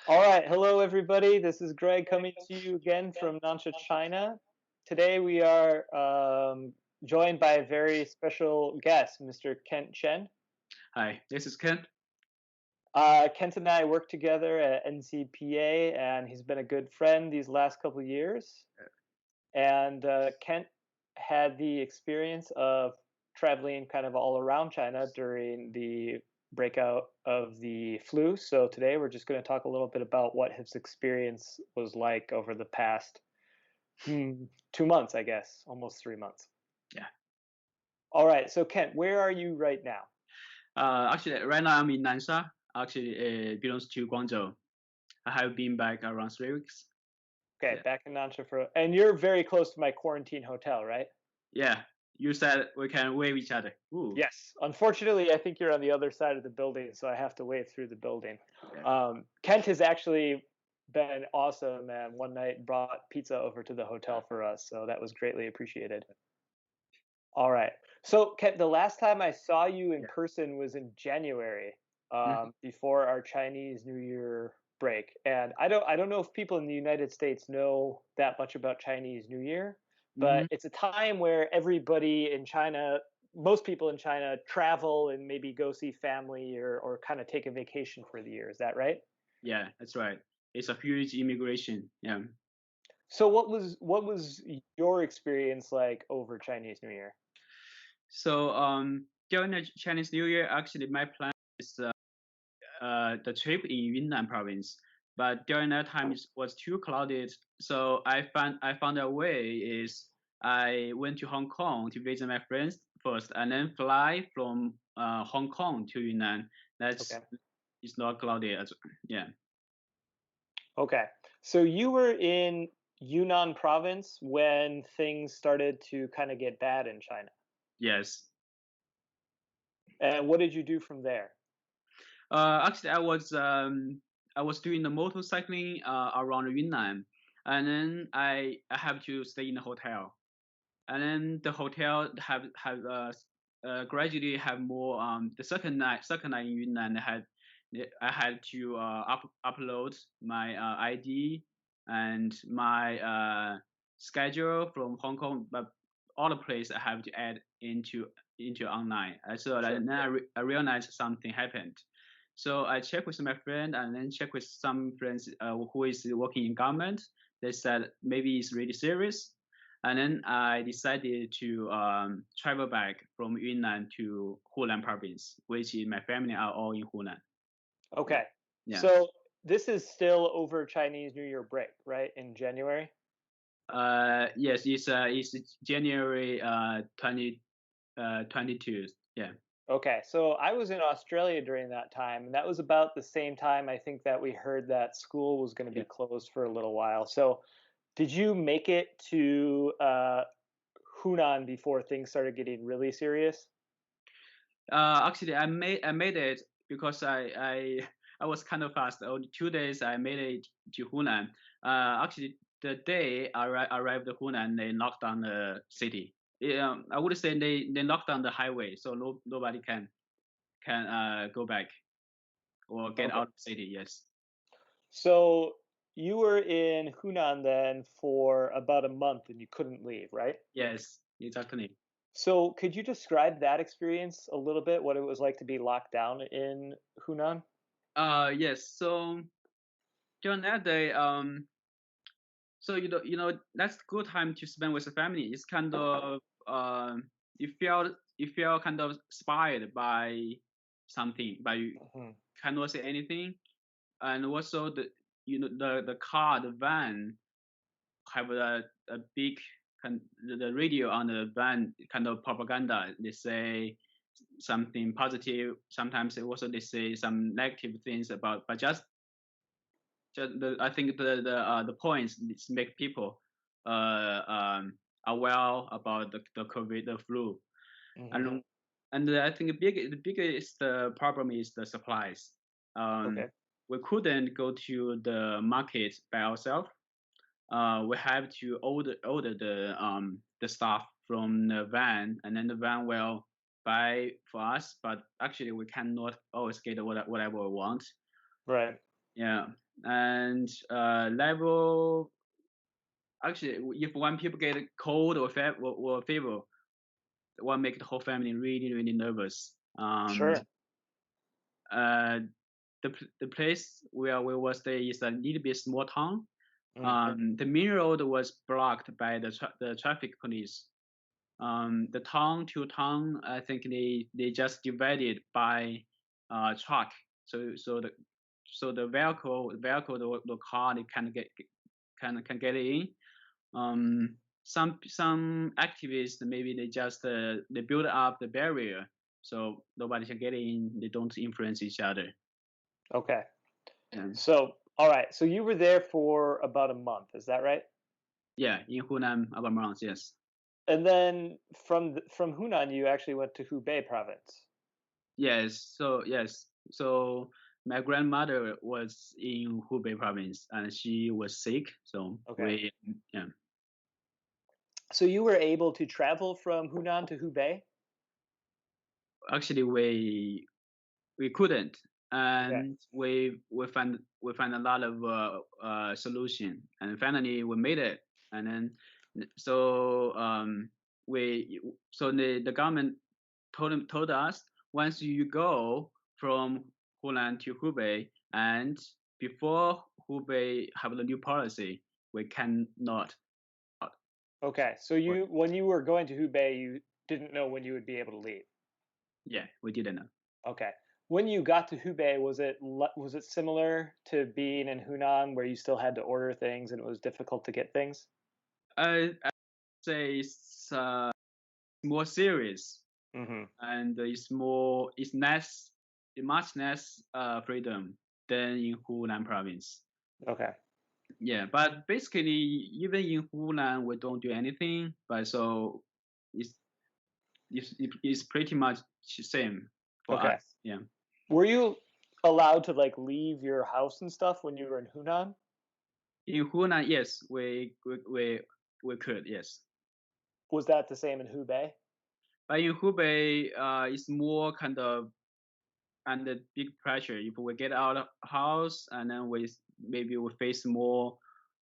All right, hello everybody. This is Greg coming to you again from Nansha, China. Today we are joined by a very special guest, Mr. Kent Chen. Hi, this is Ken. Kent and I work together at NCPA, and he's been a good friend these last couple of years. And Kent had the experience of traveling kind of all around China during the breakout of the flu. So today we're just going to talk a little bit about what his experience was like over the past 2 months, I guess, almost 3 months. Yeah. All right. So Kent, where are you right now? Actually, right now I'm in Nansha. Actually, it belongs to Guangzhou. I have been back around 3 weeks. Okay, Yeah. back in Nansha and you're very close to my quarantine hotel, right? Yeah. You said we can wave each other. Ooh. Yes. Unfortunately, I think you're on the other side of the building, so I have to wave through the building. Yeah. Kent has actually been awesome, and one night brought pizza over to the hotel for us, so that was greatly appreciated. All right. So, Kent, the last time I saw you in Yeah. person was in January, Mhm. before our Chinese New Year break. And I don't know if people in the United States know that much about Chinese New Year, but Mhm. it's a time where everybody in China, most people in China travel and maybe go see family or kind of take a vacation for the year. Is that right? Yeah, that's right. It's a huge immigration. Yeah. So what was your experience like over Chinese New Year? So during the Chinese New Year, actually my plan is the trip in Yunnan province. But during that time it was too crowded, so I found a way is I went to Hong Kong to visit my friends first, and then fly from Hong Kong to Yunnan. Okay. That's it's not crowded as yeah. Okay. So you were in Yunnan province when things started to kind of get bad in China. Yes. And what did you do from there? Actually, I was doing the motorcycling around Yunnan, and then I have to stay in a hotel, and then the hotel have gradually have more the second night in Yunnan I had to upload my ID and my schedule from Hong Kong, but all the place I have to add into online. So Sure. then I realized something happened. So I checked with my friend and then checked with some friends who is working in government. They said maybe it's really serious, and then I decided to travel back from Yunnan to Hunan province, which is my family are all in Hunan. Yeah. Okay. Yeah. So this is still over Chinese New Year break, right? In January? Yes, it's January 2022. Yeah. Okay. So I was in Australia during that time, and that was about the same time I think that we heard that school was going to Yeah. be closed for a little while. So did you make it to Hunan before things started getting really serious? Actually, I made it because I was kind of fast. Only 2 days I made it to Hunan. Actually, the day I arrived at Hunan, they locked down the city. I would say they locked down the highway, so nobody can go back or get Okay. out of the city. Yes. So you were in Hunan then for about a month and you couldn't leave, right? Yes. Exactly. So could you describe that experience a little bit, what it was like to be locked down in Hunan? Yes. So during that day, so that's good time to spend with the family. It's kind of you feel kind of inspired by something, but you Mhm. cannot say anything. And also the car, the van have a big the radio on the van kind of propaganda. They say something positive. Sometimes also they say some negative things about, but I think the points is make people uh, um, aware about the COVID, the flu, Mhm. and I think the biggest problem is the supplies. Um, Okay. we couldn't go to the market by ourselves. We have to order the stuff from the van, and then the van will buy for us. But actually, we cannot always get whatever we want. Right. Yeah. and level. Actually, if one people get cold or fever, one make the whole family really nervous. Sure. Uh, the place where we will stay is a little bit small town. The main road was blocked by the traffic police. The town to town, I think they just divided by truck. So the vehicle the car they can get in. Some activists maybe they just they build up the barrier so nobody can get in. They don't influence each other. Okay. Yeah, So, all right. So you were there for about a month, is that right? yeah, in Hunan, about months, yes. And then from Hunan, you actually went to Hubei province. So my grandmother was in Hubei province and she was sick, so Okay. we yeah. So you were able to travel from Hunan to Hubei? Actually we couldn't, Okay. and we find a lot of solution, and finally we made it. And then so we so the government told us once you go from Hunan to Hubei, and before Hubei have the new policy, we cannot. Okay. So when you were going to Hubei, you didn't know when you would be able to leave. Yeah, we didn't know. Okay. When you got to Hubei, was it similar to being in Hunan where you still had to order things and it was difficult to get things? I say it's more serious, Mm-hmm. and it's much less freedom than in Hunan province. Okay. Yeah, but basically even in Hunan we don't do anything, but so it's it's pretty much the same for Okay. us. Yeah. Were you allowed to like leave your house and stuff when you were in Hunan? In Hunan, yes, we could, yes. Was that the same in Hubei? But in Hubei, it's more kind of under big pressure. If we get out of house and then maybe we face more,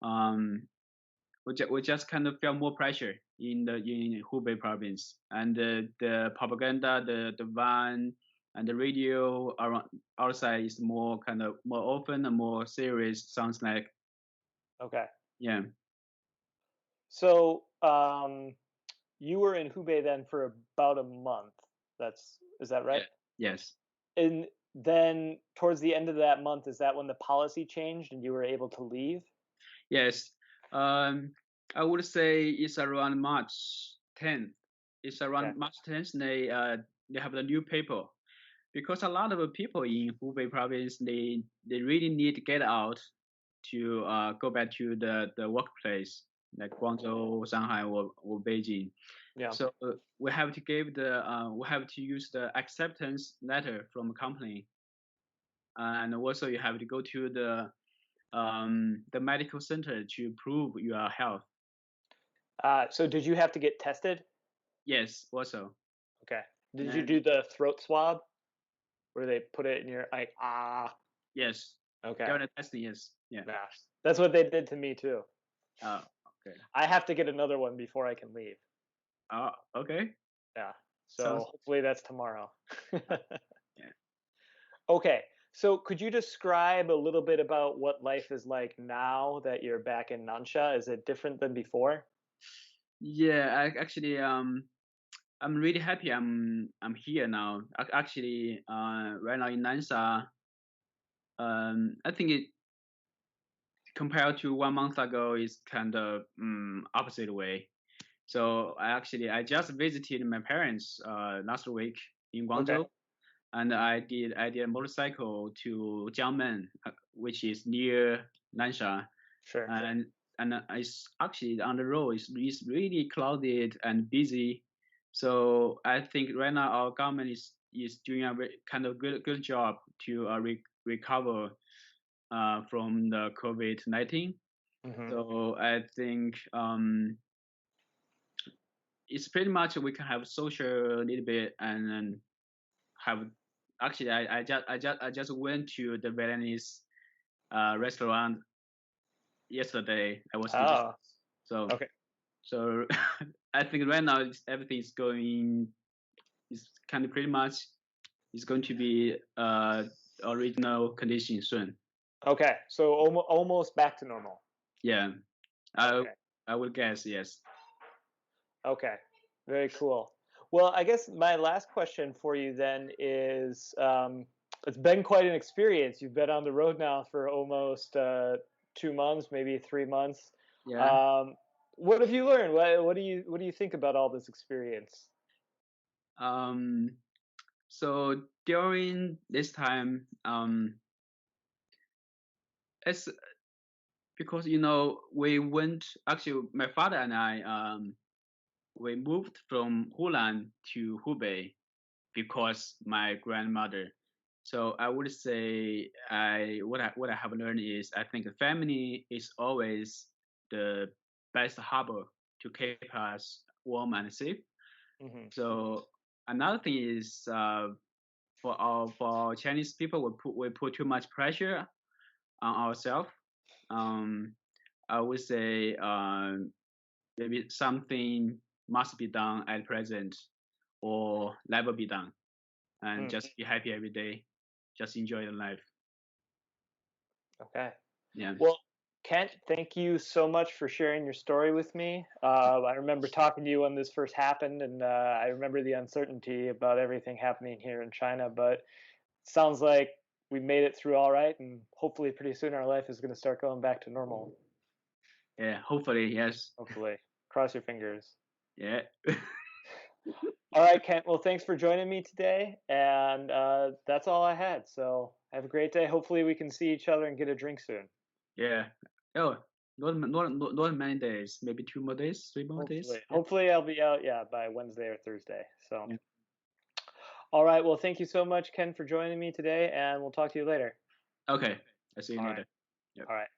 um, we just kind of feel more pressure in Hubei province, and the propaganda, the van and the radio around outside is more kind of more often and more serious. Sounds like. Okay. Yeah. So, you were in Hubei then for about a month. Is that right? Yeah. Yes. And then towards the end of that month, is that when the policy changed and you were able to leave? Yes. Um, I would say it's around March 10th. It's Okay. around March 10th. They have the new paper, because a lot of people in Hubei province they really need to get out to go back to the workplace like Guangzhou, Shanghai, or Beijing. Yeah. So we have to use the acceptance letter from a company, and also you have to go to the medical center to prove your health. So did you have to get tested? Yes, also. Okay. Did you And do the throat swab where they put it in your like ah? yes, Okay. got a testing. Yes, yeah. Yeah. That's what they did to me too. Oh, okay. I have to get another one before I can leave. Oh, okay. Yeah. So Sounds. hopefully that's tomorrow. Yeah. Okay. So could you describe a little bit about what life is like now that you're back in Nansha? Is it different than before? Yeah, I'm really happy I'm here now. Actually, right now in Nansa, I think it compared to 1 month ago is kind of opposite way. So I just visited my parents last week in Okay. Guangzhou, and I did a motorcycle to Jiangmen, which is near Nansha, Sure. and it's actually on the road is really crowded and busy. So I think right now our government is doing a kind of good job to recover from the COVID-19. Hmm. So I think it's pretty much we can have social a little bit, and then have actually I just went to the Vietnamese restaurant yesterday. I was just Oh, so okay. so. I think right now everything is going is kind of pretty much is going to be original condition soon. Okay. So almost back to normal. Yeah, I Okay. I would guess yes. Okay. Very cool. Well, I guess my last question for you then is it's been quite an experience. You've been on the road now for almost 2 months, maybe 3 months. Yeah. Um, what have you learned? What do you think about all this experience? Um. So during this time, it's because we went actually my father and I we moved from Hunan to Hubei because my grandmother. So I would say what I have learned is I think family is always the best harbor to keep us warm and safe. Hmm. So another thing is for Chinese people we put too much pressure on ourselves. Um, I would say maybe something must be done at present or never be done, and Mm, just be happy every day, just enjoy the life. okay. Yeah, Well, Kent, thank you so much for sharing your story with me. I remember talking to you when this first happened, and I remember the uncertainty about everything happening here in China. But it sounds like we made it through all right, and hopefully, pretty soon our life is going to start going back to normal. yeah. Hopefully, yes. Hopefully, cross your fingers. Yeah, All right, Kent. Well, thanks for joining me today, and that's all I had. So have a great day. Hopefully, we can see each other and get a drink soon. yeah. Oh, not many days. Maybe 2 more days, 3 more days. Hopefully, Yeah, hopefully I'll be out, yeah, by Wednesday or Thursday. So, yeah. all right. Well, thank you so much, Ken, for joining me today, and we'll talk to you later. Okay. I'll see you All right. later. Yeah. All right.